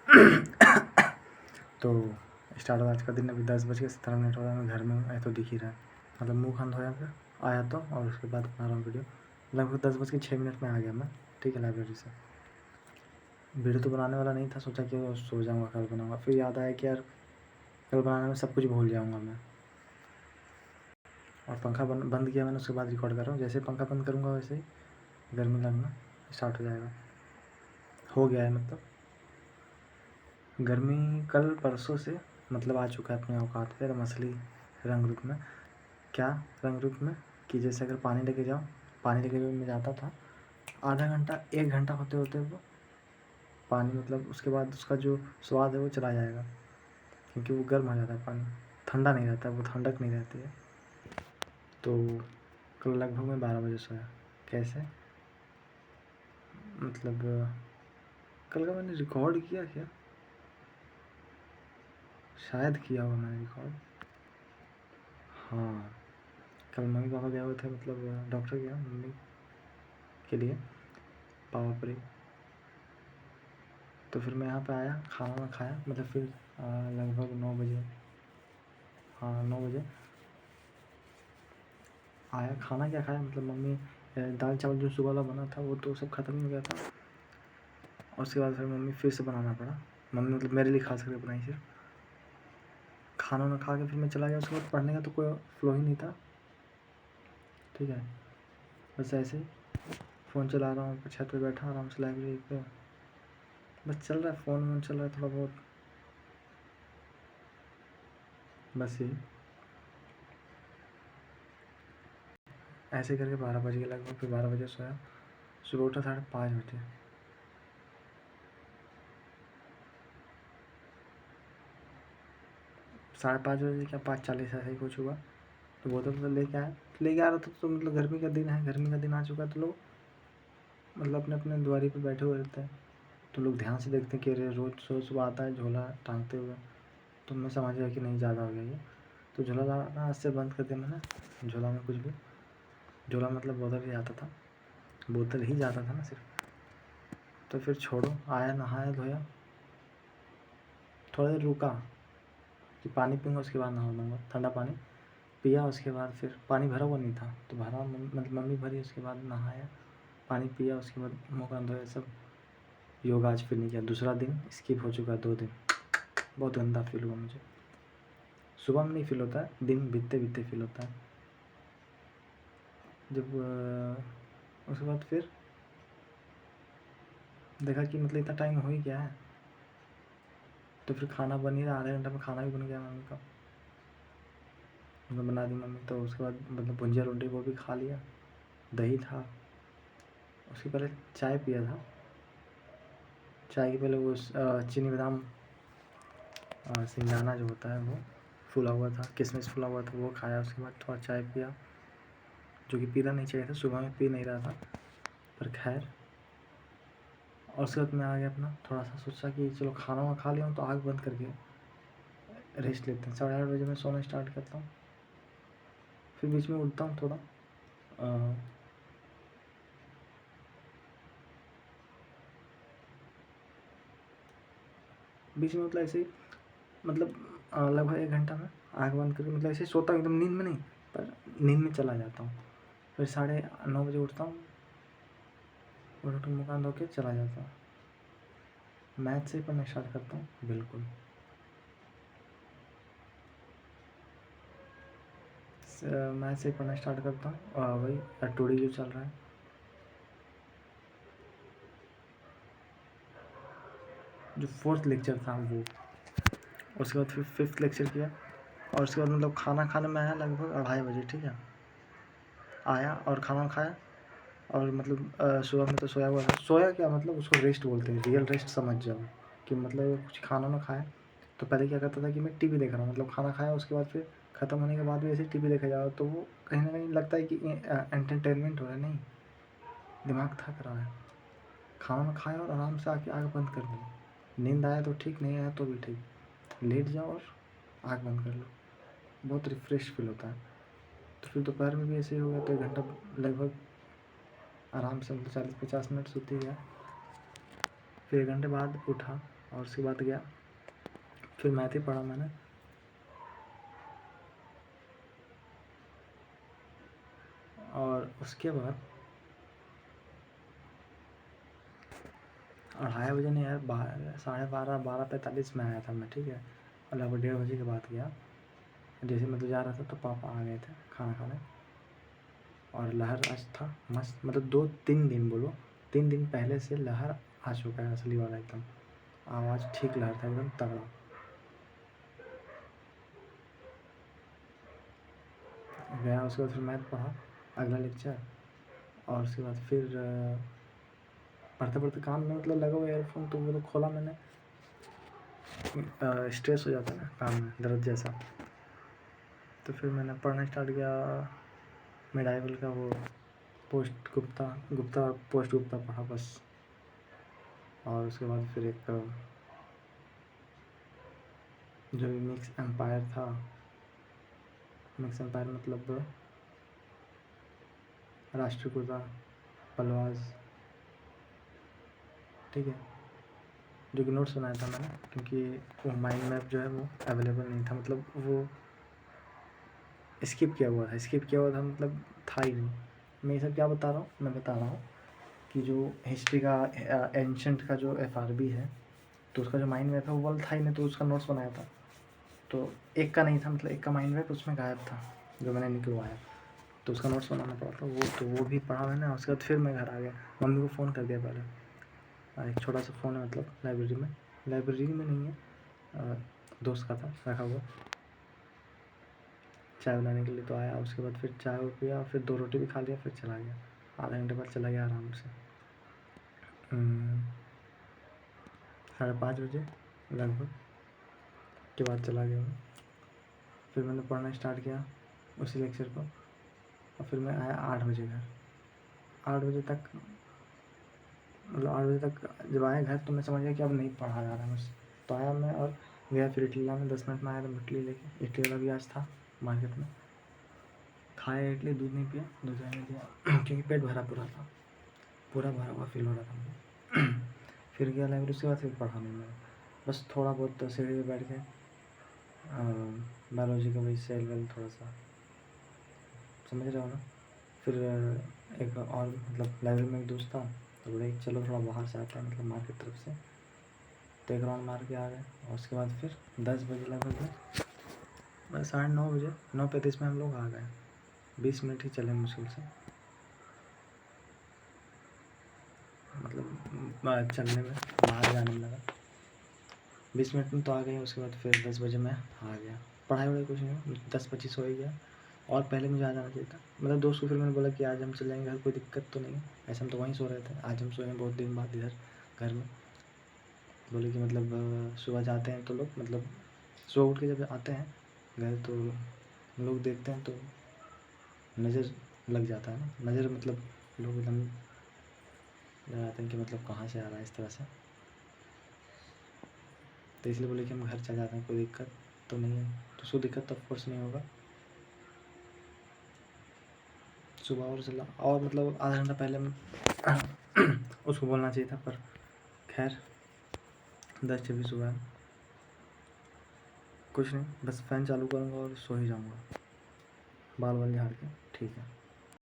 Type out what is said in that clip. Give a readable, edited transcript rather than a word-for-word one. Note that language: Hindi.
तो स्टार्ट हुआ आज का दिन। अभी 10:17 हो रहा है, मैं घर में हूँ। तो दिख ही रहा है, मतलब मुँह खान धोया फिर आया तो, और उसके बाद बना रहा हूँ वीडियो। लगभग 10:06 में आ गया मैं, ठीक है, लाइब्रेरी से। वीडियो तो बनाने वाला नहीं था, सोचा कि सो जाऊँगा, कल बनाऊँगा। फिर याद आया कि यार कल बनाने में सब कुछ भूल जाऊँगा मैं। और पंखा बंद किया मैंने, उसके बाद रिकॉर्ड कर रहा हूँ। जैसे पंखा बंद करूँगा वैसे ही गर्मी लगना स्टार्ट हो जाएगा। हो गया है, मतलब गर्मी कल परसों से मतलब आ चुका है अपने औकात पे, मछली रंग रूप में। क्या रंग रूप में कि जैसे अगर पानी लेके मैं जाता था, आधा घंटा 1 घंटा होते होते वो पानी, मतलब उसके बाद उसका जो स्वाद है वो चला जाएगा, क्योंकि वो गर्म हो जाता है पानी, ठंडा नहीं रहता, वो ठंडक नहीं रहती है। तो कल लगभग मैं 12 बजे सोया। कैसे, मतलब कल का मैंने रिकॉर्ड किया क्या, शायद किया होगा मैंने रिकॉर्ड। हाँ, कल मम्मी पापा गए हुए थे, मतलब डॉक्टर गया मम्मी के लिए, पावापुरी। तो फिर मैं यहाँ पे आया, खाना वाना खाया, मतलब फिर लगभग 9 बजे, हाँ 9 बजे आया। खाना क्या खाया, मतलब मम्मी दाल चावल जो सुबह वाला बना था वो तो सब ख़त्म हो गया था। और उसके बाद फिर मम्मी फिर से बनाना पड़ा, मम्मी मतलब मेरे लिए खास करके बनाई। फिर खाना वाना खा के फिर मैं चला गया। उसके बाद पढ़ने का तो कोई फ्लो ही नहीं था, ठीक है। बस ऐसे ही फ़ोन चला रहा हूँ, छत पे बैठा आराम से लाइब्रेरी पे, बस चल रहा है, फ़ोन वोन चल रहा है थोड़ा बहुत, बस यही। ऐसे करके 12 बज गए लगभग। फिर 12 बजे सोया, सुबह उठा 5:30 बजे। 5:30 बजे क्या 5:40 ऐसा ही कुछ हुआ। तो बोतल तो लेके आया, लेके आ रहा था तो मतलब गर्मी का दिन है, गर्मी का दिन आ चुका है, तो लोग मतलब अपने अपने द्वारी पे बैठे हुए रहते हैं, तो लोग ध्यान से देखते हैं कि अरे रोज़ सुबह आता है झोला टांगते हुए। तो मैं समझ गया कि नहीं, ज़्यादा हो गया ये, तो झोला लाना आज से बंद कर दिया मैंने। झोला में कुछ भी, झोला मतलब बोतल ही आता था, बोतल ही जाता था ना सिर्फ। तो फिर छोड़ो, आया नहाया धोया, थोड़ा देर रुका कि पानी पीऊँगा, उसके बाद नहा लूँगा, ठंडा पानी पिया। उसके बाद फिर पानी भरा हुआ नहीं था तो भरा, मतलब मम्मी भरी, उसके बाद नहाया, पानी पिया, उसके बाद मुँह कान धोया सब। योगा आज फिर नहीं किया, दूसरा दिन स्किप हो चुका है, 2 दिन। बहुत गंदा फील हुआ मुझे। सुबह में नहीं फील होता है, दिन बीतते बीतते फील होता है। जब उसके बाद फिर देखा कि मतलब इतना टाइम हो ही गया है, तो फिर खाना बन ही रहा, आधे घंटे में खाना भी बन गया मम्मी का, मतलब बना दी मम्मी। तो उसके बाद मतलब भुंजिया रोटी वो भी खा लिया, दही था। उसके पहले चाय पिया था, चाय के पहले वो चीनी बादाम सिंगाना जो होता है वो फूला हुआ था, किशमिश फूला हुआ था, वो खाया। उसके बाद थोड़ा चाय पिया, जो कि पीना नहीं चाहिए था, सुबह में पी नहीं रहा था, पर खैर। और उसके बाद मैं आ गया अपना, थोड़ा सा सोचा कि चलो खाना वाना खा लिया हूँ तो आग बंद करके रेस्ट लेते हैं। 8:30 बजे मैं सोना स्टार्ट करता हूँ, फिर बीच में उठता हूँ थोड़ा, बीच में मतलब ऐसे ही, मतलब लगभग 1 घंटा में आँख बंद करके, मतलब ऐसे ही सोता हूँ, एकदम नींद में नहीं, पर नींद में चला जाता हूँ। फिर 9:30 बजे उठता हूँ, उठ के मुँह कान धो के चला जाता हूँ। मैथ से ही पढ़ना स्टार्ट करता हूँ, बिल्कुल मैथ से ही पढ़ना स्टार्ट करता हूँ। वही टूडी जो चल रहा है, जो 4th लेक्चर था वो। उसके बाद फिर 5th लेक्चर किया, और उसके बाद मतलब खाना खाने में आया लगभग 2:30 बजे, ठीक है। आया और खाना खाया, और मतलब सुबह में तो सोया हुआ था। सोया क्या, मतलब उसको रेस्ट बोलते हैं, रियल रेस्ट समझ जाओ, कि मतलब कुछ खाना ना खाया। तो पहले क्या करता था कि मैं टीवी देख रहा हूँ, मतलब खाना खाया उसके बाद फिर ख़त्म होने के बाद भी ऐसे टीवी देखा जाओ, तो वो कहीं ना कहीं लगता है कि एंटरटेनमेंट हो रहा है, नहीं, दिमाग थक रहा है। खाना खाया और आराम से आके आँख बंद कर लो, नींद आया तो ठीक, नहीं आया तो भी ठीक, लेट जाओ और आँख बंद कर लो, बहुत रिफ़्रेश फील होता है। तो फिर दोपहर में भी ऐसे ही हो गया, तो 1 घंटा लगभग आराम से, मतलब 40-50 मिनट सोते गया। फिर 1 घंटे बाद उठा, और उसके बाद गया, फिर मैथ ही पढ़ा मैंने। और उसके बाद 2:30 बजे नहीं यार, 12:30 12:45 में आया था मैं, ठीक है। और लगभग 1:30 बजे के बाद गया। जैसे मैं तो जा रहा था तो पापा आ गए थे खाना खाने। और लहर आज था मस्त, मतलब 2-3 दिन बोलो, 3 दिन पहले से लहर आ चुका है असली वाला एकदम। आवाज़ ठीक लहर था एकदम तगड़ा। गया, उसके बाद फिर मैथ पढ़ा अगला लेक्चर। और उसके बाद फिर पढ़ते पढ़ते कान में मतलब लगा हुआ ईयरफोन, तो वो तो खोला मैंने। स्ट्रेस हो जाता है ना कान में दर्द जैसा। तो फिर मैंने पढ़ना स्टार्ट किया मिडाइवल का, वो पोस्ट गुप्ता पोस्ट गुप्ता पढ़ा बस। और उसके बाद फिर एक जो मिक्स एम्पायर था, मिक्स एम्पायर मतलब राष्ट्रकूटा पलवाज, ठीक है। जो कि नोट्स बनाया था मैंने, क्योंकि वो माइंड मैप जो है वो अवेलेबल नहीं था, मतलब वो स्किप किया हुआ था, मतलब था ही नहीं। मैं ये सब क्या बता रहा हूँ, मैं बता रहा हूँ कि जो हिस्ट्री का एंशंट का जो FRB है, तो उसका जो माइंड मैप है वो वाला था ही नहीं, तो उसका नोट्स बनाया था। तो एक का नहीं था, मतलब एक का माइंड मैप उसमें गायब था जो मैंने निकलवाया, तो उसका नोट्स बनाना पड़ा था वो, तो वो भी पढ़ा मैंने। उसके बाद फिर मैं घर आ गया, मम्मी को फ़ोन कर दिया पहले। एक छोटा सा फ़ोन है, मतलब लाइब्रेरी में नहीं है, दोस्त का था रखा हुआ, चाय बनाने के लिए। तो आया, उसके बाद फिर चाय पिया, फिर 2 रोटी भी खा लिया, फिर चला गया। आधा घंटे बाद चला गया आराम से। 5:30 बजे लगभग के बाद चला गया मैं। फिर मैंने पढ़ना स्टार्ट किया उसी लेक्चर को। और फिर मैं आया 8 बजे घर। 8 बजे तक, मतलब 8 बजे तक जब आया घर, तो मैं समझ गया कि अब नहीं पढ़ा जा रहा मुझसे। तो आया मैं और गया फिर इडली लाने। 10 मिनट में आया तो इडली लेके, इडली वाला भी आज था मार्केट में। खाया इडली, दूध नहीं पिया, दूध रहने दिया क्योंकि पेट भरा पूरा था, पूरा भरा हुआ फील हो रहा था मुझे। फिर गया लाइब्रेरी, उसके बाद फिर पढ़ा नहीं मैंने, बस थोड़ा बहुत तो सीढ़ी पे बैठ के बायोलॉजी का वही सेल वेल थोड़ा सा, समझ रहे हो ना। फिर एक और मतलब लाइब्रेरी में एक दोस्त था, तो बोले चलो थोड़ा बाहर से आते हैं, मतलब मार्केट तरफ से। तो एक राउंड मार के आ गए। और उसके बाद फिर 10 बजे लगभग, बस 9:30 बजे, 9:35 में हम लोग आ गए। 20 मिनट ही चले मुश्किल से, मतलब चलने में, बाहर जाने में लगा 20 मिनट में तो आ गए। उसके बाद फिर 10 बजे मैं आ गया। पढ़ाई वढ़ाई कुछ नहीं, 10-25 हो ही गया। और पहले मुझे आ जाना चाहिए था, मतलब दोस्त को फिर मैंने बोला कि आज हम चल जाएंगे घर, कोई दिक्कत तो नहीं है। ऐसे हम तो वहीं सो रहे थे, आज हम सोए हैं बहुत दिन बाद इधर घर में। बोले कि मतलब सुबह जाते हैं तो लोग, मतलब सुबह उठ के जब आते हैं घर, तो लोग देखते हैं तो नज़र लग जाता है ना, नज़र मतलब लोग एकदम लगाते हैं कि मतलब कहाँ से आ रहा है इस तरह से। तो इसलिए बोले कि हम घर चल जाते हैं, कोई दिक्कत तो नहीं है। तो उसको दिक्कत तो ऑफकोर्स नहीं होगा। सुबह और चला, और मतलब आधा घंटा पहले उसको बोलना चाहिए था, पर खैर 10:26 हुआ है। कुछ नहीं, बस फ़ैन चालू करूँगा और सो ही जाऊँगा, बाल वाल झाड़ के, ठीक है।